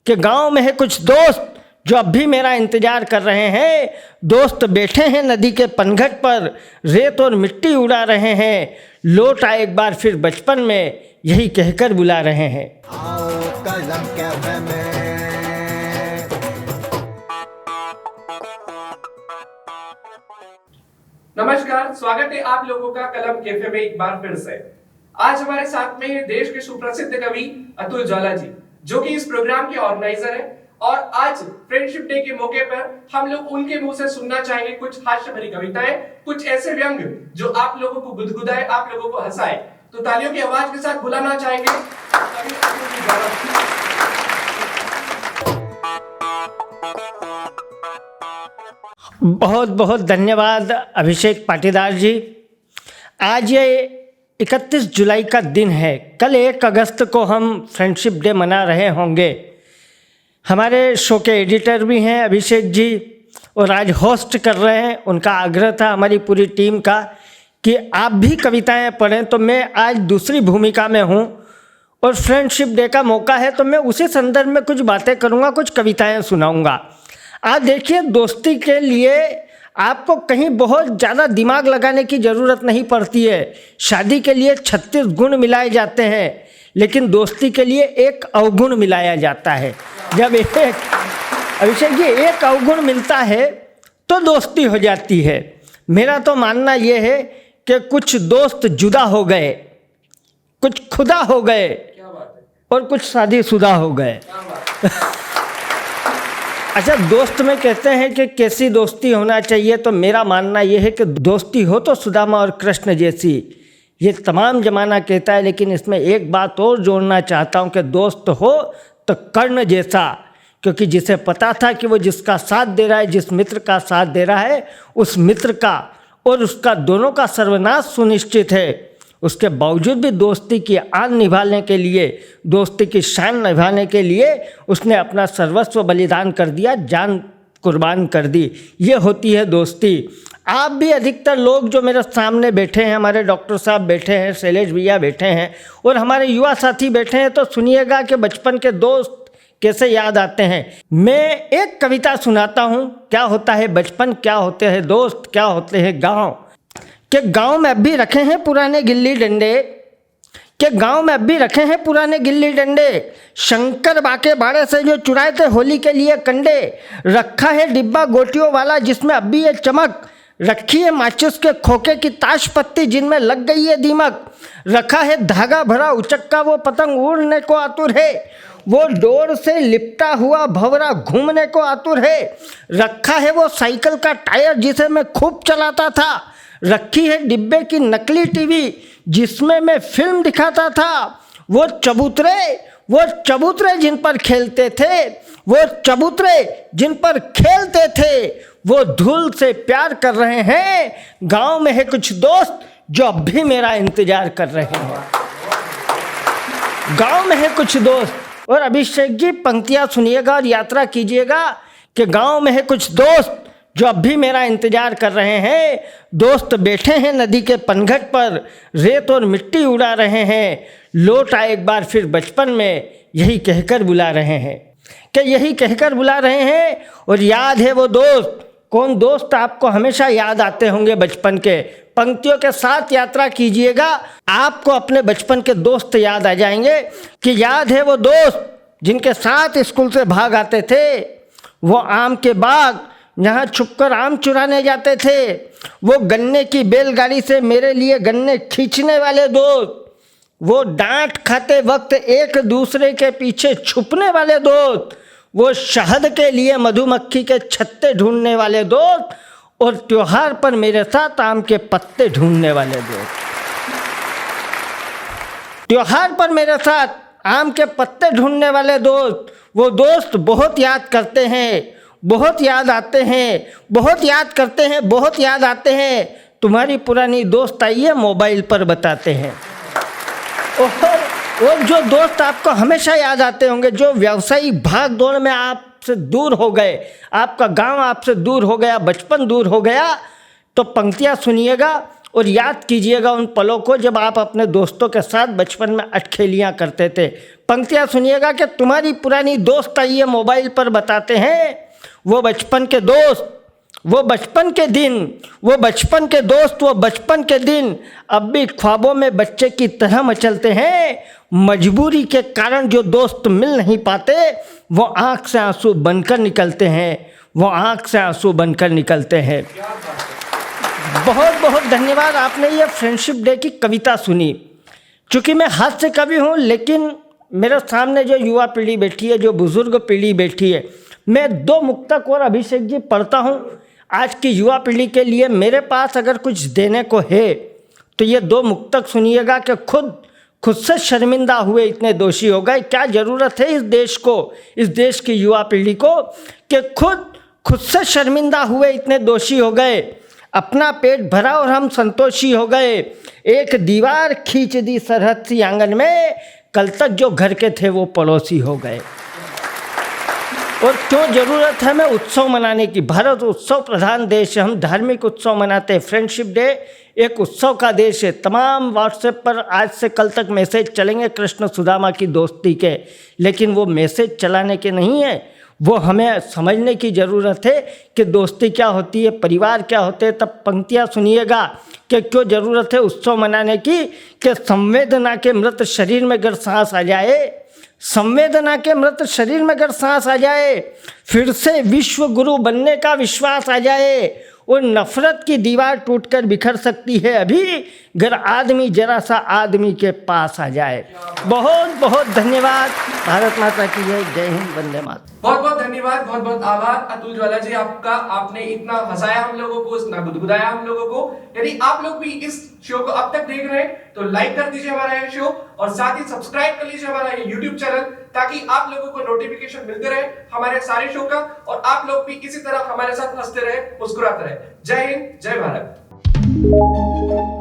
कि गांव में है कुछ दोस्त जो अब भी मेरा इंतजार कर रहे हैं। दोस्त बैठे हैं नदी के पनघट पर, रेत और मिट्टी उड़ा रहे हैं। लौट आए एक बार फिर बचपन में, यही कहकर बुला रहे हैं। आओ कलम कैफे में। नमस्कार, स्वागत है आप लोगों का कलम कैफे में एक बार फिर से। आज हमारे साथ में है देश के सुप्रसिद्ध कवि अतुल ज्वाला जी, जो कि इस प्रोग्राम के ऑर्गेनाइजर हैं। और आज फ्रेंडशिप डे के मौके पर हम लोग उनके मुंह से सुनना चाहेंगे कुछ हास्य भरी कविताएं, कुछ ऐसे व्यंग जो आप लोगों को गुदगुदाए, आप लोगों को हंसाए। तो तालियों की आवाज के साथ बुलाना चाहेंगे कवि अतुल ज्वाला जी। बहुत बहुत धन्यवाद अभिषेक पाटीदार जी। आज ये 31 जुलाई का दिन है। कल 1 अगस्त को हम फ्रेंडशिप डे मना रहे होंगे। हमारे शो के एडिटर भी हैं अभिषेक जी, और आज होस्ट कर रहे हैं। उनका आग्रह था हमारी पूरी टीम का कि आप भी कविताएं पढ़ें, तो मैं आज दूसरी भूमिका में हूं और फ्रेंडशिप डे का मौका है, तो मैं उसी संदर्भ में कुछ बातें करूंगा, कुछ कविताएं सुनाऊंगा। आज देखिए, दोस्ती के लिए आपको कहीं बहुत ज़्यादा दिमाग लगाने की ज़रूरत नहीं पड़ती है। शादी के लिए 36 गुण मिलाए जाते हैं, लेकिन दोस्ती के लिए एक अवगुण मिलाया जाता है। जब एक अभिषेक जी एक अवगुण मिलता है तो दोस्ती हो जाती है। मेरा तो मानना ये है कि कुछ दोस्त जुदा हो गए, कुछ खुदा हो गए, क्या बात है, और कुछ शादीशुदा हो गए। क्या बात है। अच्छा, दोस्त में कहते हैं कि कैसी दोस्ती होना चाहिए, तो मेरा मानना यह है कि दोस्ती हो तो सुदामा और कृष्ण जैसी, ये तमाम जमाना कहता है। लेकिन इसमें एक बात और जोड़ना चाहता हूँ कि दोस्त हो तो कर्ण जैसा, क्योंकि जिसे पता था कि वो जिसका साथ दे रहा है, जिस मित्र का साथ दे रहा है, उस मित्र का और उसका दोनों का सर्वनाश सुनिश्चित है। उसके बावजूद भी दोस्ती की आन निभाने के लिए, दोस्ती की शान निभाने के लिए उसने अपना सर्वस्व बलिदान कर दिया, जान कुर्बान कर दी। ये होती है दोस्ती। आप भी अधिकतर लोग जो मेरे सामने बैठे हैं, हमारे डॉक्टर साहब बैठे हैं, शैलेश भैया बैठे हैं, और हमारे युवा साथी बैठे हैं, तो सुनिएगा कि बचपन के दोस्त कैसे याद आते हैं। मैं एक कविता सुनाता हूँ। क्या होता है बचपन, क्या होते हैं दोस्त, क्या होते हैं गाँव। कि गांव में अब भी रखे हैं पुराने गिल्ली डंडे, कि गांव में अब भी रखे हैं पुराने गिल्ली डंडे। शंकर बाके बाड़े से जो चुराए थे होली के लिए कंडे। रखा है डिब्बा गोटियों वाला जिसमें अब भी ये चमक। रखी है माचिस के खोखे की ताश पत्ती जिनमें लग गई है दीमक। रखा है धागा भरा उचक्का, वो पतंग उड़ने को आतुर है। वो डोर से लिपटा हुआ भंवरा घूमने को आतुर है। रखा है वो साइकिल का टायर जिसे मैं खूब चलाता था। रखी है डिब्बे की नकली टीवी जिसमें मैं फिल्म दिखाता था। वो चबूतरे जिन पर खेलते थे, वो चबूतरे जिन पर खेलते थे, वो धूल से प्यार कर रहे हैं। गांव में है कुछ दोस्त जो अब भी मेरा इंतजार कर रहे हैं। गांव में है कुछ दोस्त। और अभिषेक जी पंक्तियां सुनिएगा और यात्रा कीजिएगा कि गांव में है कुछ दोस्त जो अब भी मेरा इंतजार कर रहे हैं। दोस्त बैठे हैं नदी के पनघट पर, रेत और मिट्टी उड़ा रहे हैं। लौट आए एक बार फिर बचपन में, यही कहकर बुला रहे हैं, कि यही कहकर बुला रहे हैं। और याद है वो दोस्त, कौन दोस्त आपको हमेशा याद आते होंगे बचपन के। पंक्तियों के साथ यात्रा कीजिएगा, आपको अपने बचपन के दोस्त याद आ जाएंगे। कि याद है वो दोस्त जिनके साथ स्कूल से भाग आते थे, वो आम के बाग जहाँ छुपकर आम चुराने जाते थे। वो गन्ने की बैलगाड़ी से मेरे लिए गन्ने खींचने वाले दोस्त। वो डांट खाते वक्त एक दूसरे के पीछे छुपने वाले दोस्त। वो शहद के लिए मधुमक्खी के छत्ते ढूंढने वाले दोस्त। और त्योहार पर मेरे साथ आम के पत्ते ढूंढने वाले दोस्त। त्योहार पर मेरे साथ आम के पत्ते ढूंढने वाले दोस्त। वो दोस्त बहुत याद करते हैं, बहुत याद आते हैं, बहुत याद करते हैं, बहुत याद आते हैं। तुम्हारी पुरानी दोस्त आई है, मोबाइल पर बताते हैं। और जो दोस्त आपको हमेशा याद आते होंगे, जो व्यावसायिक भाग दौड़ में आपसे दूर हो गए, आपका गांव आपसे दूर हो गया, बचपन दूर हो गया, तो पंक्तियां सुनिएगा और याद कीजिएगा उन पलों को जब आप अपने दोस्तों के साथ बचपन में अटखेलियाँ करते थे। पंक्तियाँ सुनिएगा कि तुम्हारी पुरानी दोस्त आइए मोबाइल पर बताते हैं वो बचपन के दोस्त, वो बचपन के दिन, वो बचपन के दोस्त, वो बचपन के दिन अब भी ख्वाबों में बच्चे की तरह मचलते हैं। मजबूरी के कारण जो दोस्त मिल नहीं पाते वो आँख से आंसू बनकर निकलते हैं, वो आँख से आंसू बनकर निकलते हैं। बहुत बहुत धन्यवाद। आपने ये फ्रेंडशिप डे की कविता सुनी। चूँकि मैं हास्य कवि हूँ, लेकिन मेरे सामने जो युवा पीढ़ी बैठी है, जो बुज़ुर्ग पीढ़ी बैठी है, मैं 2 मुक्तक और अभिषेक जी पढ़ता हूँ आज की युवा पीढ़ी के लिए। मेरे पास अगर कुछ देने को है तो ये 2 मुक्तक सुनिएगा कि खुद से शर्मिंदा हुए इतने दोषी हो गए। क्या ज़रूरत है इस देश को, इस देश की युवा पीढ़ी को कि खुद से शर्मिंदा हुए इतने दोषी हो गए। अपना पेट भरा और हम संतोषी हो गए। एक दीवार खींच दी सरहद सी आंगन में, कल तक जो घर के थे वो पड़ोसी हो गए। और क्यों ज़रूरत है हमें उत्सव मनाने की? भारत उत्सव प्रधान देश है, हम धार्मिक उत्सव मनाते हैं। फ्रेंडशिप डे एक उत्सव का देश है। तमाम व्हाट्सएप पर आज से कल तक मैसेज चलेंगे कृष्ण सुदामा की दोस्ती के, लेकिन वो मैसेज चलाने के नहीं है, वो हमें समझने की ज़रूरत है कि दोस्ती क्या होती है, परिवार क्या होते हैं। तब पंक्तियाँ सुनिएगा कि क्यों ज़रूरत है उत्सव मनाने की कि संवेदना के मृत शरीर में अगर सांस आ जाए, संवेदना के मृत शरीर में अगर सांस आ जाए, फिर से विश्व गुरु बनने का विश्वास आ जाए, और नफरत की दीवार टूटकर बिखर सकती है अभी अगर आदमी जरा सा आदमी के पास आ जाए। बहुत बहुत धन्यवाद। भारत माता की जय। जय हिंद, वंदे मातरम। बहुत बहुत धन्यवाद, बहुत बहुत आभार अतुल ज्वाला जी आपका। आपने इतना हंसाया हम लोगों को, इतना गुदगुदाया हम लोगों को। यदि आप लोग भी इस शो को अब तक देख रहे हैं तो लाइक कर दीजिए हमारा ये शो, और साथ ही सब्सक्राइब कर लीजिए हमारा ये यूट्यूब चैनल, ताकि आप लोगों को नोटिफिकेशन मिलते रहे हमारे सारे शो का, और आप लोग भी इसी तरह हमारे साथ हंसते रहे, मुस्कुराते रहे। जय हिंद, जय भारत।